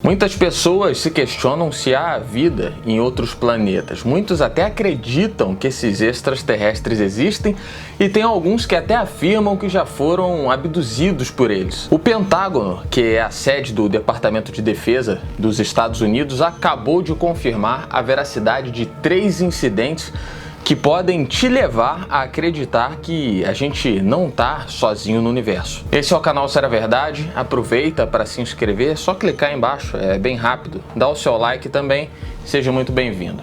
Muitas pessoas se questionam se há vida em outros planetas. Muitos até acreditam que esses extraterrestres existem e tem alguns que até afirmam que já foram abduzidos por eles. O Pentágono, que é a sede do Departamento de Defesa dos Estados Unidos, acabou de confirmar a veracidade de 3 incidentes que podem te levar a acreditar que a gente não tá sozinho no universo. Esse é o canal Será Verdade, aproveita para se inscrever, é só clicar aí embaixo, é bem rápido, dá o seu like também, seja muito bem-vindo.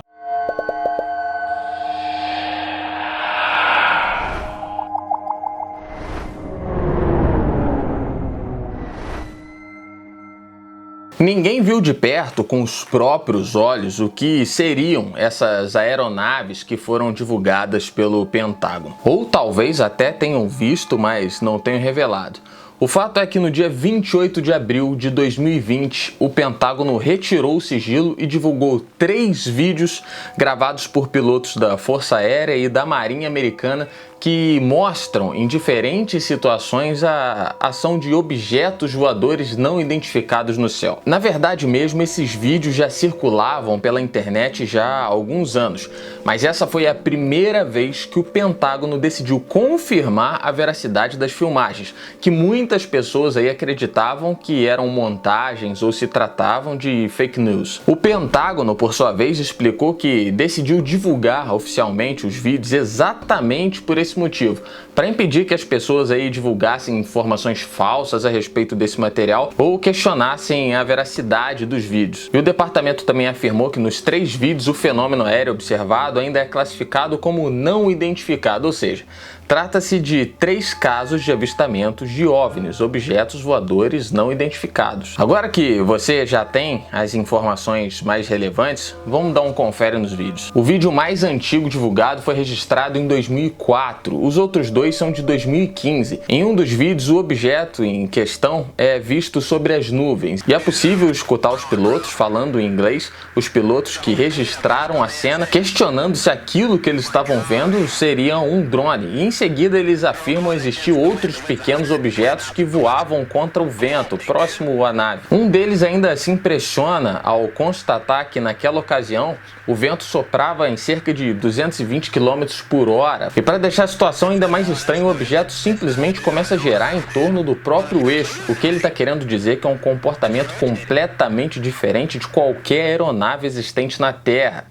Ninguém viu de perto com os próprios olhos o que seriam essas aeronaves que foram divulgadas pelo Pentágono. Ou talvez até tenham visto, mas não tenham revelado. O fato é que no dia 28 de abril de 2020, o Pentágono retirou o sigilo e divulgou 3 vídeos gravados por pilotos da Força Aérea e da Marinha Americana que mostram em diferentes situações a ação de objetos voadores não identificados no céu. Na verdade mesmo, esses vídeos já circulavam pela internet já há alguns anos, mas essa foi a primeira vez que o Pentágono decidiu confirmar a veracidade das filmagens, que muitas pessoas aí acreditavam que eram montagens ou se tratavam de fake news. O Pentágono, por sua vez, explicou que decidiu divulgar oficialmente os vídeos exatamente por esse motivo, para impedir que as pessoas aí divulgassem informações falsas a respeito desse material ou questionassem a veracidade dos vídeos. E o departamento também afirmou que nos 3 vídeos o fenômeno aéreo observado ainda é classificado como não identificado, ou seja, trata-se de 3 casos de avistamentos de OVNIs, objetos voadores não identificados. Agora que você já tem as informações mais relevantes, vamos dar um confere nos vídeos. O vídeo mais antigo divulgado foi registrado em 2004, os outros 2 são de 2015. Em um dos vídeos, o objeto em questão é visto sobre as nuvens e é possível escutar os pilotos falando em inglês, os pilotos que registraram a cena, questionando se aquilo que eles estavam vendo seria um drone. E em seguida eles afirmam existir outros pequenos objetos que voavam contra o vento, próximo à nave. Um deles ainda se impressiona ao constatar que naquela ocasião o vento soprava em cerca de 220 km por hora. E para deixar a situação ainda mais estranha, o objeto simplesmente começa a girar em torno do próprio eixo, o que ele está querendo dizer que é um comportamento completamente diferente de qualquer aeronave existente na Terra.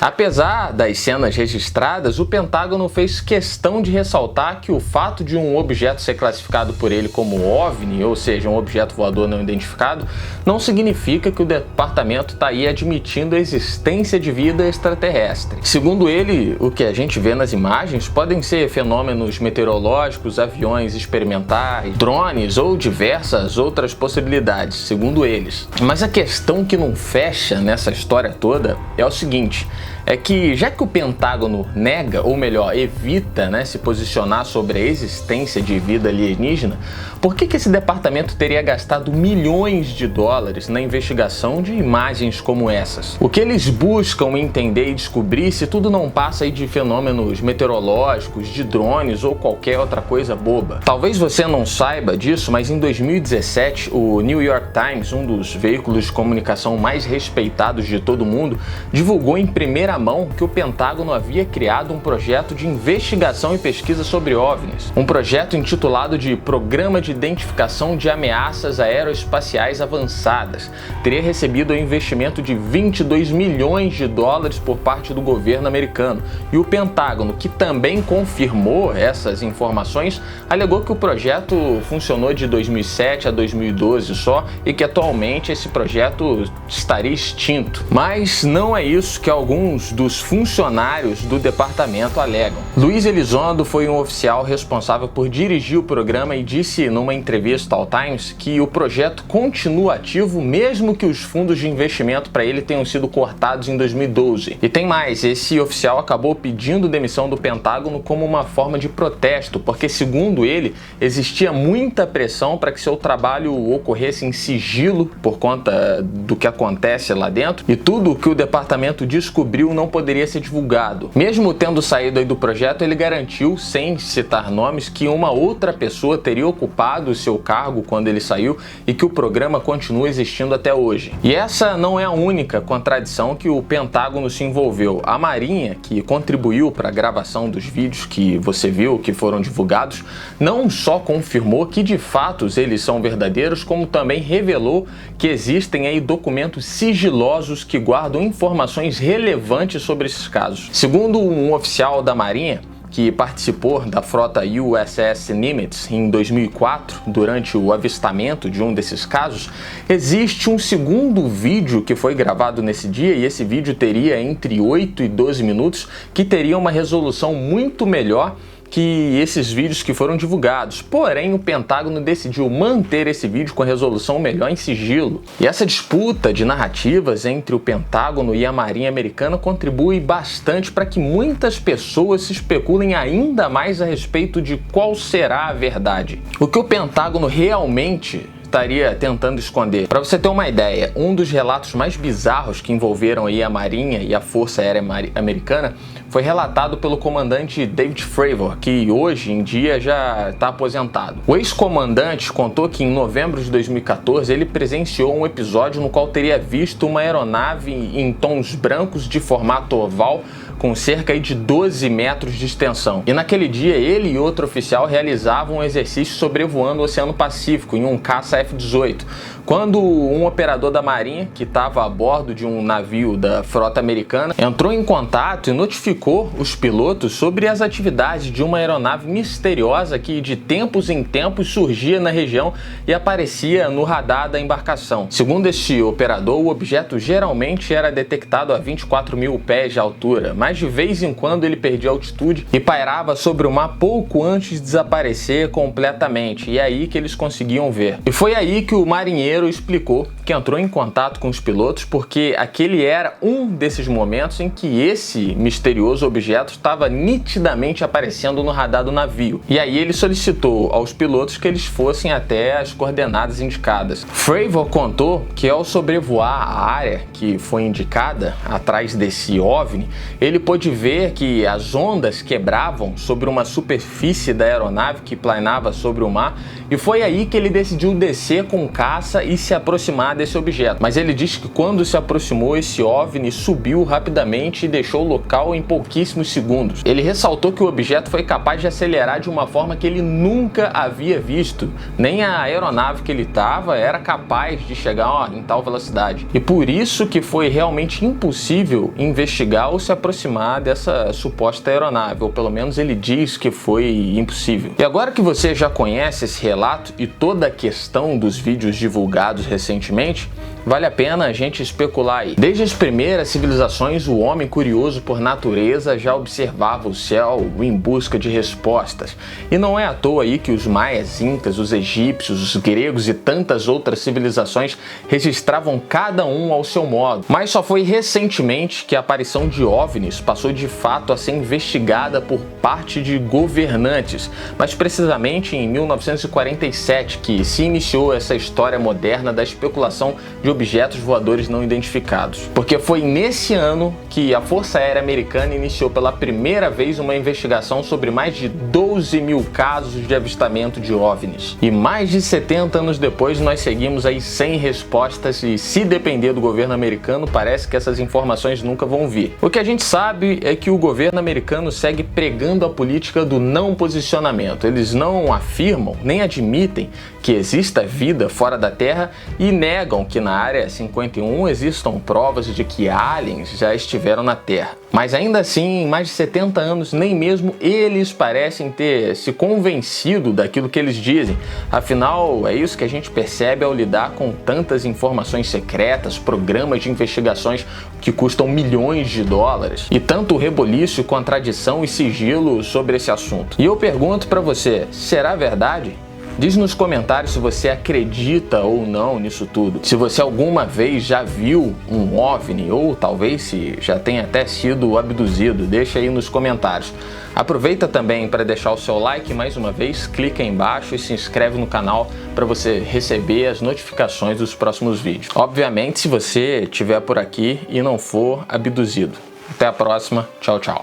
Apesar das cenas registradas, o Pentágono fez questão de ressaltar que o fato de um objeto ser classificado por ele como OVNI, ou seja, um objeto voador não identificado, não significa que o departamento está aí admitindo a existência de vida extraterrestre. Segundo ele, o que a gente vê nas imagens podem ser fenômenos meteorológicos, aviões experimentais, drones ou diversas outras possibilidades, segundo eles. Mas a questão que não fecha nessa história toda é o seguinte: é que já que o Pentágono nega, ou melhor, evita, se posicionar sobre a existência de vida alienígena, por que esse departamento teria gastado milhões de dólares na investigação de imagens como essas? O que eles buscam entender e descobrir se tudo não passa aí de fenômenos meteorológicos, de drones ou qualquer outra coisa boba? Talvez você não saiba disso, mas em 2017 o New York Times, um dos veículos de comunicação mais respeitados de todo mundo, divulgou em primeira mão que o Pentágono havia criado um projeto de investigação e pesquisa sobre OVNIs, um projeto intitulado de Programa de Identificação de Ameaças Aeroespaciais Avançadas. Teria recebido um investimento de 22 milhões de dólares por parte do governo americano. E o Pentágono, que também confirmou essas informações, alegou que o projeto funcionou de 2007 a 2012 só e que atualmente esse projeto estaria extinto. Mas não é isso que alguns alguns dos funcionários do departamento alegam. Luiz Elizondo foi um oficial responsável por dirigir o programa e disse numa entrevista ao Times que o projeto continua ativo mesmo que os fundos de investimento para ele tenham sido cortados em 2012. E tem mais, esse oficial acabou pedindo demissão do Pentágono como uma forma de protesto, porque segundo ele, existia muita pressão para que seu trabalho ocorresse em sigilo por conta do que acontece lá dentro, e tudo o que o departamento descobriu não poderia ser divulgado. Mesmo tendo saído aí do projeto, ele garantiu, sem citar nomes, que uma outra pessoa teria ocupado o seu cargo quando ele saiu e que o programa continua existindo até hoje. E essa não é a única contradição que o Pentágono se envolveu. A Marinha, que contribuiu para a gravação dos vídeos que você viu, que foram divulgados, não só confirmou que de fato eles são verdadeiros, como também revelou que existem aí documentos sigilosos que guardam informações relevantes sobre esses casos. Segundo um oficial da Marinha, que participou da frota USS Nimitz em 2004, durante o avistamento de um desses casos, existe um segundo vídeo que foi gravado nesse dia, e esse vídeo teria entre 8 e 12 minutos, que teria uma resolução muito melhor que esses vídeos que foram divulgados. Porém, o Pentágono decidiu manter esse vídeo com a resolução melhor em sigilo. E essa disputa de narrativas entre o Pentágono e a Marinha Americana contribui bastante para que muitas pessoas se especulem ainda mais a respeito de qual será a verdade. O que o Pentágono realmente estaria tentando esconder. Para você ter uma ideia, um dos relatos mais bizarros que envolveram aí a Marinha e a Força Aérea Americana foi relatado pelo comandante David Fravor, que hoje em dia já está aposentado. O ex-comandante contou que em novembro de 2014 ele presenciou um episódio no qual teria visto uma aeronave em tons brancos de formato oval com cerca de 12 metros de extensão. E naquele dia ele e outro oficial realizavam um exercício sobrevoando o Oceano Pacífico em um caça F-18, quando um operador da Marinha, que estava a bordo de um navio da frota americana, entrou em contato e notificou os pilotos sobre as atividades de uma aeronave misteriosa que de tempos em tempos surgia na região e aparecia no radar da embarcação. Segundo este operador, o objeto geralmente era detectado a 24 mil pés de altura, mas de vez em quando ele perdia altitude e pairava sobre o mar pouco antes de desaparecer completamente, e é aí que eles conseguiam ver. E foi aí que o marinheiro explicou que entrou em contato com os pilotos porque aquele era um desses momentos em que esse misterioso objeto estava nitidamente aparecendo no radar do navio. E aí ele solicitou aos pilotos que eles fossem até as coordenadas indicadas. Fravor contou que ao sobrevoar a área que foi indicada atrás desse OVNI, ele pôde ver que as ondas quebravam sobre uma superfície da aeronave que planeava sobre o mar, e foi aí que ele decidiu descer com caça e se aproximar desse objeto. Mas ele disse que quando se aproximou, esse OVNI subiu rapidamente e deixou o local em pouquíssimos segundos. Ele ressaltou que o objeto foi capaz de acelerar de uma forma que ele nunca havia visto. Nem a aeronave que ele estava era capaz de chegar em tal velocidade. E por isso que foi realmente impossível investigar ou se aproximar dessa suposta aeronave, ou pelo menos ele diz que foi impossível. E agora que você já conhece esse relato e toda a questão dos vídeos divulgados recentemente, vale a pena a gente especular aí. Desde as primeiras civilizações, o homem curioso por natureza já observava o céu em busca de respostas. E não é à toa aí que os maias, incas, os egípcios, os gregos e tantas outras civilizações registravam cada um ao seu modo. Mas só foi recentemente que a aparição de OVNIs passou de fato a ser investigada por parte de governantes, mas precisamente em 1947 que se iniciou essa história moderna da especulação de objetos voadores não identificados. Porque foi nesse ano que a Força Aérea Americana iniciou pela primeira vez uma investigação sobre mais de 12 mil casos de avistamento de OVNIs. E mais de 70 anos depois nós seguimos aí sem respostas, e se depender do governo americano, parece que essas informações nunca vão vir. O que a gente sabe é que o governo americano segue pregando a política do não posicionamento. Eles não afirmam nem admitem que exista vida fora da Terra e negam que na Área 51 existam provas de que aliens já estiveram na Terra. Mas ainda assim, em mais de 70 anos, nem mesmo eles parecem ter ter se convencido daquilo que eles dizem. Afinal, é isso que a gente percebe ao lidar com tantas informações secretas, programas de investigações que custam milhões de dólares e tanto reboliço, contradição e sigilo sobre esse assunto. E eu pergunto para você, será verdade? Diz nos comentários se você acredita ou não nisso tudo. Se você alguma vez já viu um OVNI ou talvez se já tenha até sido abduzido, deixa aí nos comentários. Aproveita também para deixar o seu like mais uma vez, clica aí embaixo e se inscreve no canal para você receber as notificações dos próximos vídeos. Obviamente, se você estiver por aqui e não for abduzido. Até a próxima. Tchau, tchau.